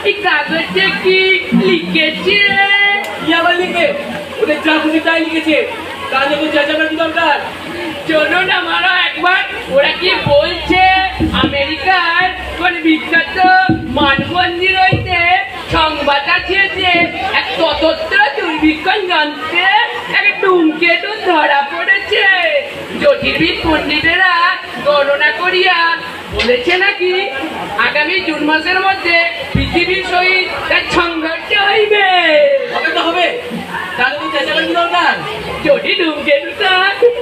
এই কাগজে কি লিখেছে? কি আবার লিখে? ওদের যা খুশি তাই লিখেছে, তা যখন চেঁচাবার কি দরকার? চলো না মারা একবার, ওরা কি বলছে আমেরিকার কোন বিখ্যাত মানমন্দির হইতে সংবাদ আছে যে এক স্বতন্ত্র দুর্ভিক্ষণ যন্ত্রে এক ধূমকেতু ধরা পড়েছে। জ্যোতির্বিদ পণ্ডিতেরা গণনা করিয়া বলেছে নাকি আগামী জুন মাসের মধ্যে পৃথিবীর সহিত তার সংঘর্ষ হইবে। হবে তো হবে, তা যখন চেঁচাবার কি দরকার? যদি ধূমকেতুটা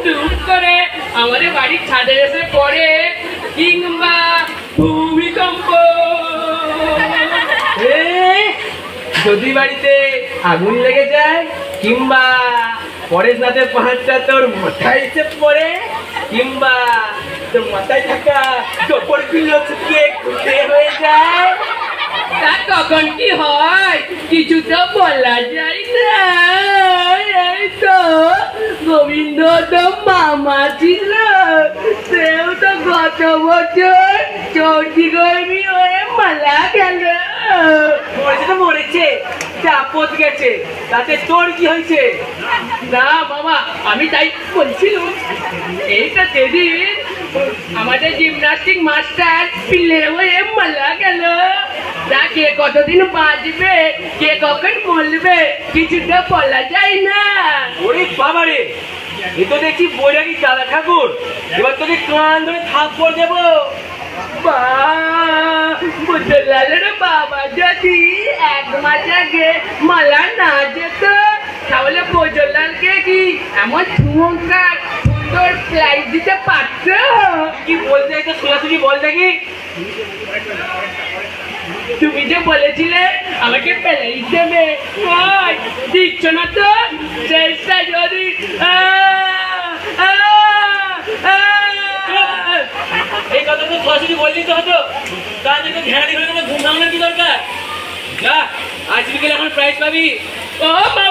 ধূম করে আমাদের বাড়ির ছাদে এসে পড়ে, কিংবা ভূমিকম্প। যদি বাড়িতে আগুন লেগে যায়, কিংবা পরেশনাথের পাহাড়টা তোর মাথায় এসে পড়ে, কিংবা তোর মাথায় থাকা কাপড় গুলো শুকিয়ে খুঁটে হয়ে যায়, তা তখন কি হয় কিছু তো বলা যায় না। এই তো গোবিন্দ তো মামা ছিল, সেও তো গত বছর চৌধি গরমি হয়ে মারা গেল। মরেছে তো মরেছে, চাপত গেছে, তাতে তোর কি হয়েছে? না মামা, আমি তাই বলছিলাম। এইটা যেদিন আমাদের জিমনাস্টিক মাস্টার পিলে হয়ে মারা গেল, তা কে কতদিন বাঁচবে, কে কখন মরবে কিছু তো বলা যায় না। ওরে বাবারে, এ তো দেখছি বৈরাগী দাদা ঠাকুর, এবার তোকে কান ধরে থাপ্পড় দেবো। বুদ্ধলালের বাবা যদি এক মাস আগে মালা না যেত, তাহলে বজলালকে কি এমন চমৎকার সুন্দর ফ্লাইট দিতে পারত? কি বলতে একটা সোজাসুজি বল দেখি। তুমি যে বলেছিলে আমাকে ফ্লাইট দেবে, ওই দিচ্ছ না তো। শেষটা যদি এই কথা তো সোজাসুজি বললেই তো হতো, তা দেখে ঘেরানি হয়ে গেলে ঘুম ভাঙানোর কি দরকার? যা, আজ বিকেলে এখন প্রাইজ পাবি। ও বাবা,